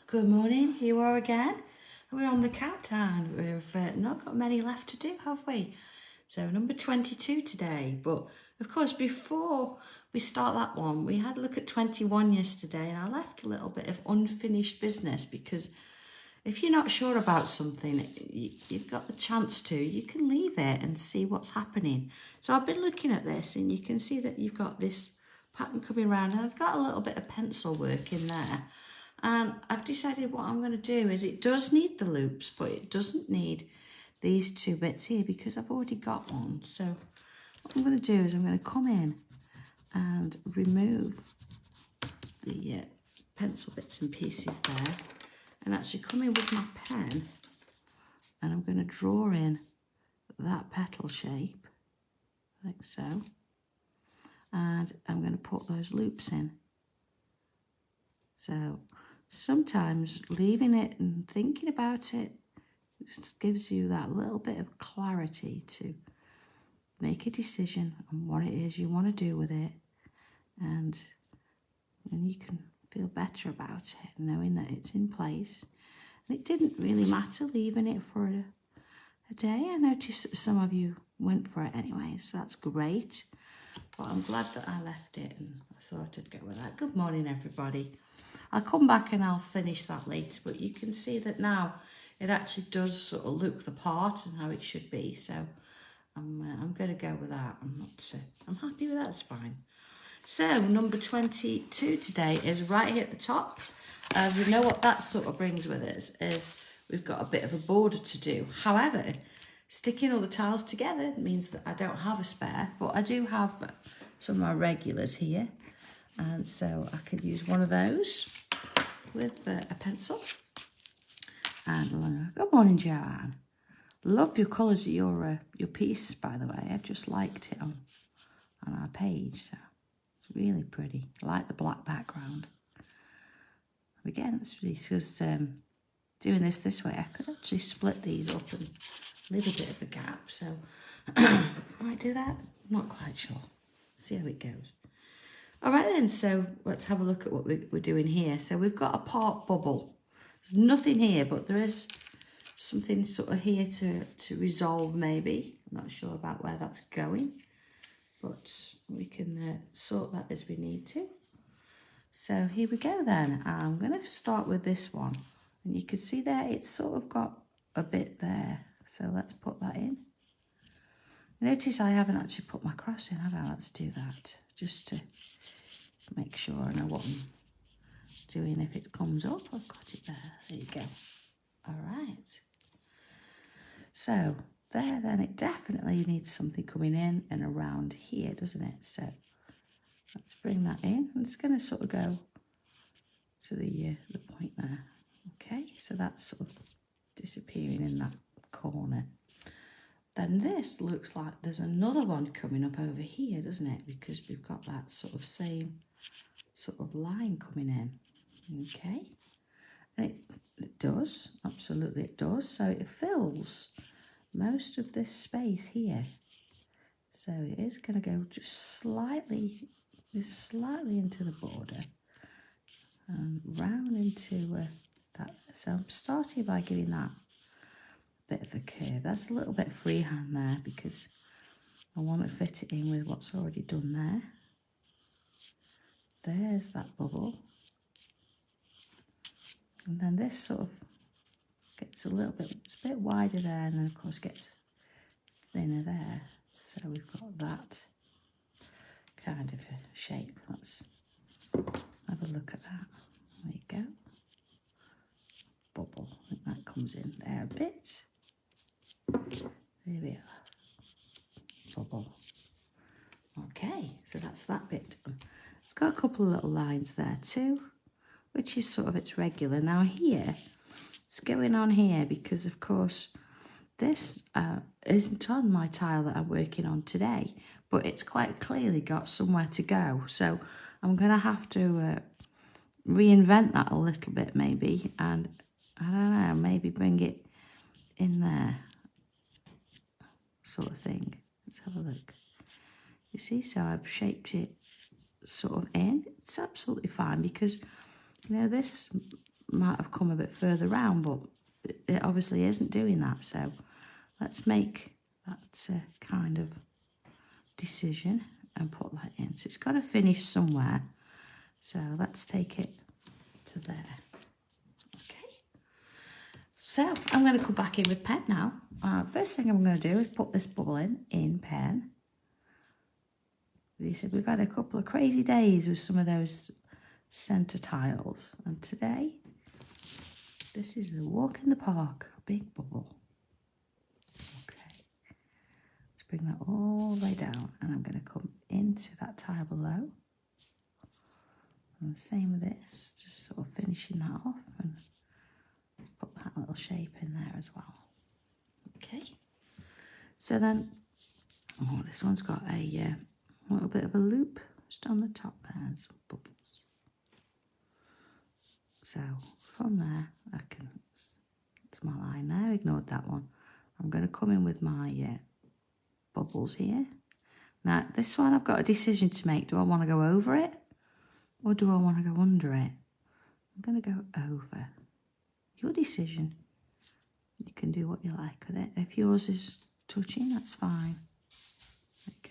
Good morning, here we are again. We're on the countdown. We've not got many left to do, have we? So number 22 today. But of course, before we start that one, we had a look at 21 yesterday, and I left a little bit of unfinished business because if you're not sure about something, you've got the chance to, you can leave it and see what's happening. So I've been looking at this, and you can see that you've got this pattern coming around, and I've got a little bit of pencil work in there. And I've decided what I'm going to do is it does need the loops, but it doesn't need these two bits here because I've already got one. So what I'm going to do is I'm going to come in and remove the pencil bits and pieces there, and actually come in with my pen, and I'm going to draw in that petal shape like so, and I'm going to put those loops in. So sometimes leaving it and thinking about it just gives you that little bit of clarity to make a decision on what it is you want to do with it, and then you can feel better about it knowing that it's in place. And it didn't really matter leaving it for a day. I noticed that some of you went for it anyway, so that's great, but I'm glad that I left it and I thought I'd go with that. Good morning, everybody. I'll come back and I'll finish that later, but you can see that now it actually does sort of look the part and how it should be. So I'm going to go with that. I'm happy with that. It's fine. So number 22 today is right here at the top. We know what that sort of brings with us is we've got a bit of a border to do. However, sticking all the tiles together means that I don't have a spare, but I do have some of my regulars here. And so I could use one of those with a pencil. And good morning, Joanne. Love your colours of your piece, by the way. I've just liked it on our page. So it's really pretty. I like the black background. Again, it's really because doing this way, I could actually split these up and leave a bit of a gap. So I might do that. I'm not quite sure. See how it goes. All right then, so let's have a look at what we're doing here. So we've got a part bubble. There's nothing here, but there is something sort of here to resolve maybe. I'm not sure about where that's going, but we can sort that as we need to. So here we go then. I'm going to start with this one. And you can see there, it's sort of got a bit there. So let's put that in. Notice I haven't actually put my cross in, have I? Let's do that, just to make sure I know what I'm doing. If it comes up, I've got it there. There you go. All right. So there, then it definitely needs something coming in and around here, doesn't it? So let's bring that in. And it's going to sort of go to the point there. Okay, so that's sort of disappearing in that corner. Then this looks like there's another one coming up over here, doesn't it? Because we've got that sort of same sort of line coming in. Okay, and it does, absolutely it does. So it fills most of this space here. So it is going to go just slightly into the border and round into that. So I'm starting by giving that a bit of a curve. That's a little bit freehand there because I want to fit it in with what's already done there. There's that bubble. And then this sort of gets a little bit, it's a bit wider there, and then of course gets thinner there. So we've got that kind of a shape. Let's have a look at that. There you go. Bubble. I think that comes in there a bit. There we are. Bubble. Okay, so that's that bit done. It's got a couple of little lines there too, which is sort of its regular. Now here, it's going on here because of course this isn't on my tile that I'm working on today, but it's quite clearly got somewhere to go. So I'm going to have to reinvent that a little bit maybe, and I don't know, maybe bring it in there sort of thing. Let's have a look. You see, so I've shaped it sort of in. It's absolutely fine because, you know, this might have come a bit further round, but it obviously isn't doing that. So let's make that kind of decision and put that in. So it's got to finish somewhere. So let's take it to there. Okay. So I'm going to come back in with pen now. First thing I'm going to do is put this bubble in pen. He said we've had a couple of crazy days with some of those centre tiles, and today this is a walk in the park, a big bubble. Okay, let's bring that all the way down, and I'm going to come into that tile below, and the same with this, just sort of finishing that off, and let's put that little shape in there as well. Okay, so then this one's got a little bit of a loop just on the top there, and some bubbles. So from there, it's my line there, ignored that one. I'm going to come in with my bubbles here. Now, this one I've got a decision to make. Do I want to go over it or do I want to go under it? I'm going to go over. Your decision. You can do what you like with it. If yours is touching, that's fine. There you go.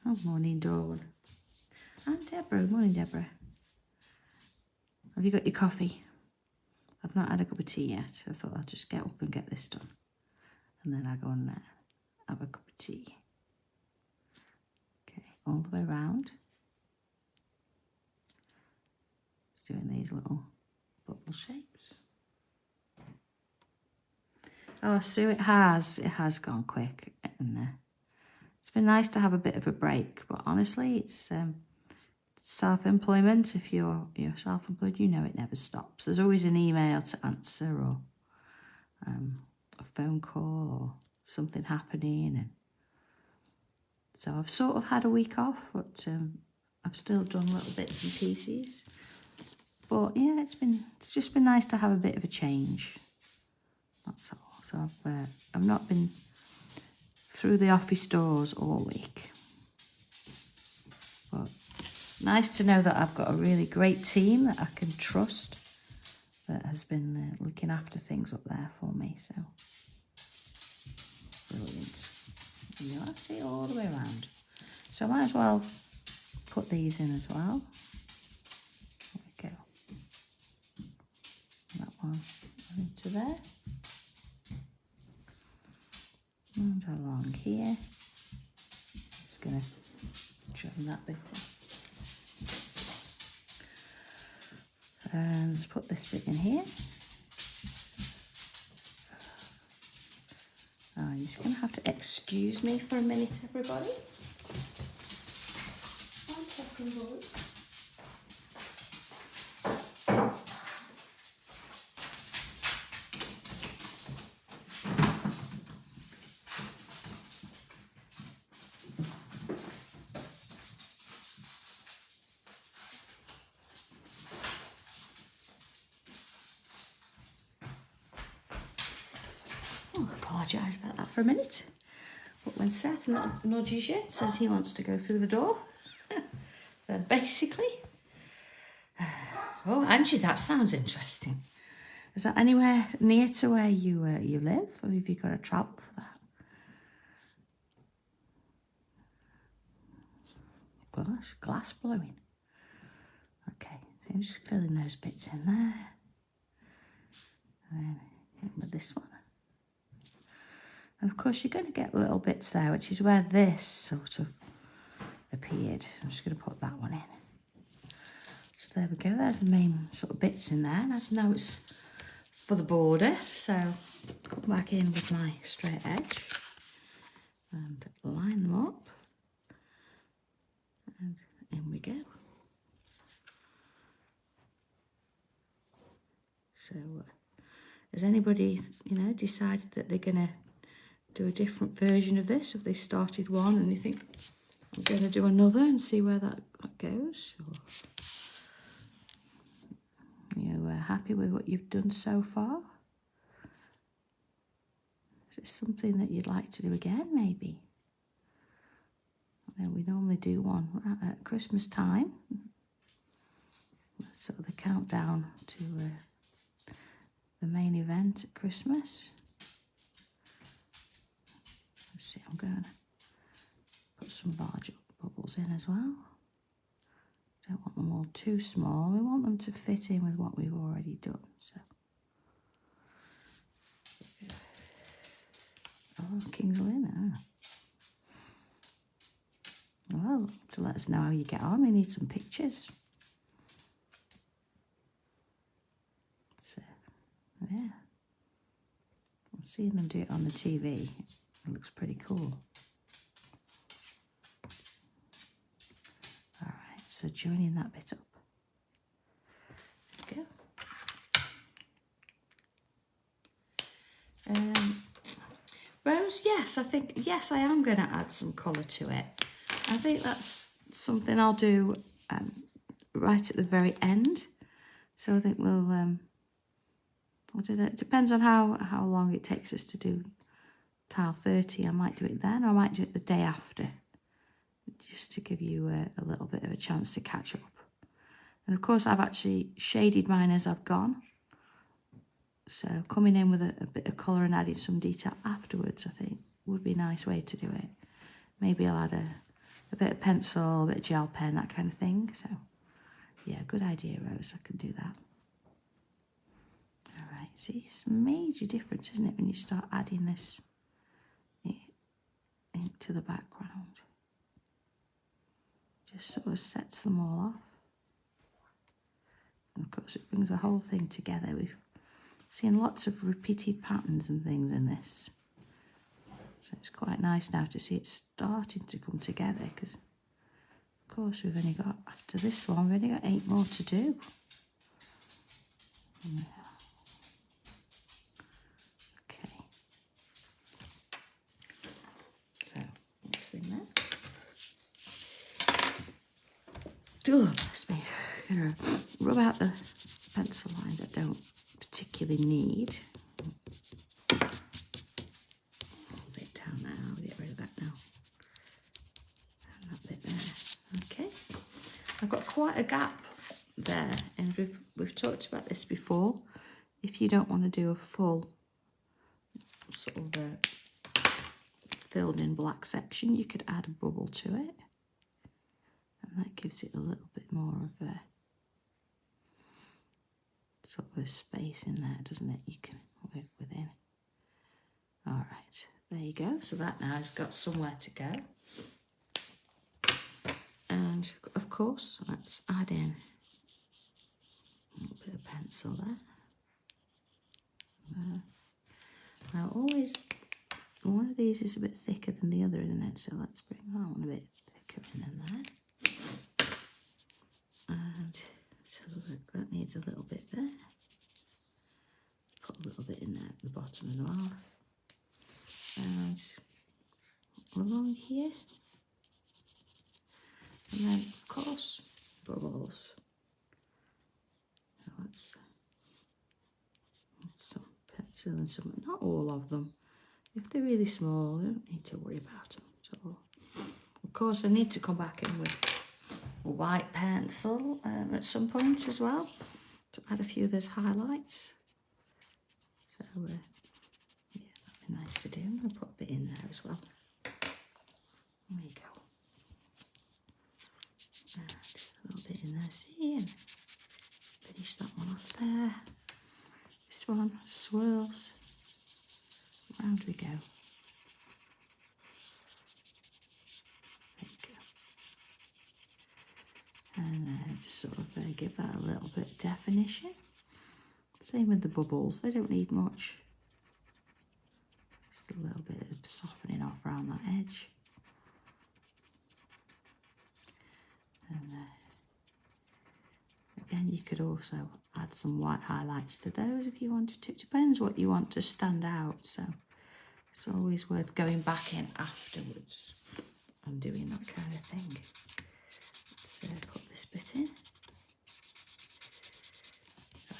Oh, morning, Dawn. And Deborah. Morning, Deborah. Have you got your coffee? I've not had a cup of tea yet. I thought I'll just get up and get this done. And then I'll go and have a cup of tea. Okay, all the way around. Just doing these little bubble shapes. Oh, Sue, it has gone quick. And it's been nice to have a bit of a break, but honestly, it's self-employment. If you're self-employed, you know it never stops. There's always an email to answer, or a phone call, or something happening. And so I've sort of had a week off, but I've still done little bits and pieces. But yeah, it's just been nice to have a bit of a change. That's all. So I've not been through the office doors all week. But nice to know that I've got a really great team that I can trust, that has been looking after things up there for me. So brilliant. You know, I see it all the way around. So I might as well put these in as well. There we go. That one into there. And along here. Just going to join that bit in. And let's put this bit in here. Oh, you're just going to have to excuse me for a minute, everybody. 1 second, Lord. Apologise about that for a minute. But when Seth nudges you, says he wants to go through the door, then basically... Oh, Angie, that sounds interesting. Is that anywhere near to where you live, or have you got to travel for that? Gosh, glass blowing. Okay, so I'm just filling those bits in there. And then in with this one. And of course, you're going to get little bits there, which is where this sort of appeared. I'm just going to put that one in. So there we go. There's the main sort of bits in there. And I know it's for the border, so come back in with my straight edge and line them up. And in we go. So has anybody, decided that they're going to do a different version of this? If they started one and you think, I'm going to do another and see where that goes? Or you happy with what you've done so far? Is it something that you'd like to do again, maybe? I know we normally do one at Christmas time. sort of the countdown to the main event at Christmas. Let's see, I'm going to put some larger bubbles in as well. Don't want them all too small. We want them to fit in with what we've already done. So, oh, King's Lynn. Well, to let us know how you get on, we need some pictures. So, yeah. I'm seeing them do it on the TV. It looks pretty cool. All right, so joining that bit up. There we go. Rose, yes, I am going to add some colour to it. I think that's something I'll do right at the very end. So I think we'll, I don't know, it depends on how long it takes us to do tile 30. I might do it then, or I might do it the day after, just to give you a little bit of a chance to catch up. And of course, I've actually shaded mine as I've gone. So coming in with a bit of colour and adding some detail afterwards, I think, would be a nice way to do it. Maybe I'll add a bit of pencil, a bit of gel pen, that kind of thing. So, yeah, good idea, Rose. I can do that. All right, see, it's a major difference, isn't it, when you start adding this into the background. Just sort of sets them all off. And of course, it brings the whole thing together. We've seen lots of repeated patterns and things in this. So it's quite nice now to see it starting to come together, because, of course, we've only got, after this one, we've only got 8 more to do. Okay. So, next thing then. Oh, bless me. I'm going to rub out the pencil lines I don't particularly need. I've got quite a gap there, and we've talked about this before. If you don't want to do a full sort of filled in black section, you could add a bubble to it, and that gives it a little bit more of a sort of a space in there, doesn't it? You can work within. All right, there you go. So that now has got somewhere to go. And of course, let's add in a little bit of pencil there. Now, always, one of these is a bit thicker than the other, isn't it? So let's bring that one a bit thicker in there. And so that needs a little bit there. Let's put a little bit in there at the bottom as well. And along here. And then, of course, bubbles. Now let's some pencil and some, not all of them. If they're really small, I don't need to worry about them at all. Of course, I need to come back in with a white pencil at some point as well, to add a few of those highlights. So, yeah, that'd be nice to do. I'll put a bit in there as well. There you go. And a little bit in there, see, and finish that one off there. This one swirls. Round we go. There you go. And just sort of give that a little bit of definition. Same with the bubbles, they don't need much. Just a little bit of softening off around that edge. And again, you could also add some white highlights to those if you wanted to. It depends what you want to stand out, so it's always worth going back in afterwards and doing that kind of thing. Let's put this bit in.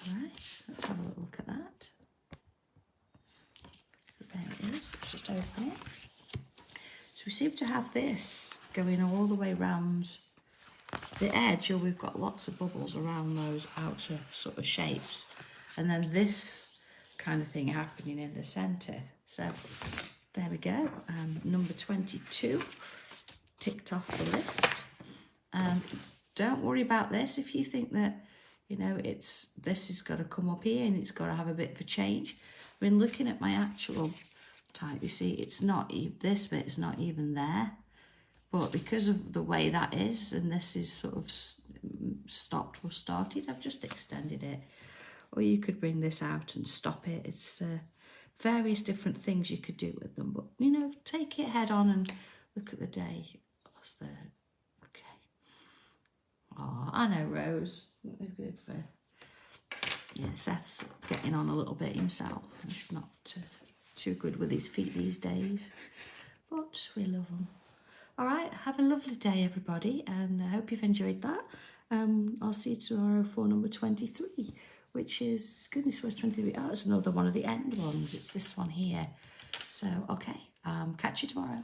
Alright, let's have a little look at that. There it is, let's just open it. So we seem to have this going all the way round the edge, or we've got lots of bubbles around those outer sort of shapes, and then this kind of thing happening in the centre. So there we go, number 22 ticked off the list. Don't worry about this if you think that, you know, this has got to come up here and it's got to have a bit of a change. I mean, looking at my actual type, you see, it's not, this bit's not even there. But because of the way that is, and this is sort of stopped or started, I've just extended it. Or you could bring this out and stop it. It's various different things you could do with them. But, you know, take it head on and look at the day. What's there? Okay. Oh, I know, Rose. Yeah, Seth's getting on a little bit himself. He's not too good with his feet these days. But we love him. All right, have a lovely day, everybody, and I hope you've enjoyed that. I'll see you tomorrow for number 23, which is, goodness, where's 23? Oh, it's another one of the end ones. It's this one here. So, okay, catch you tomorrow.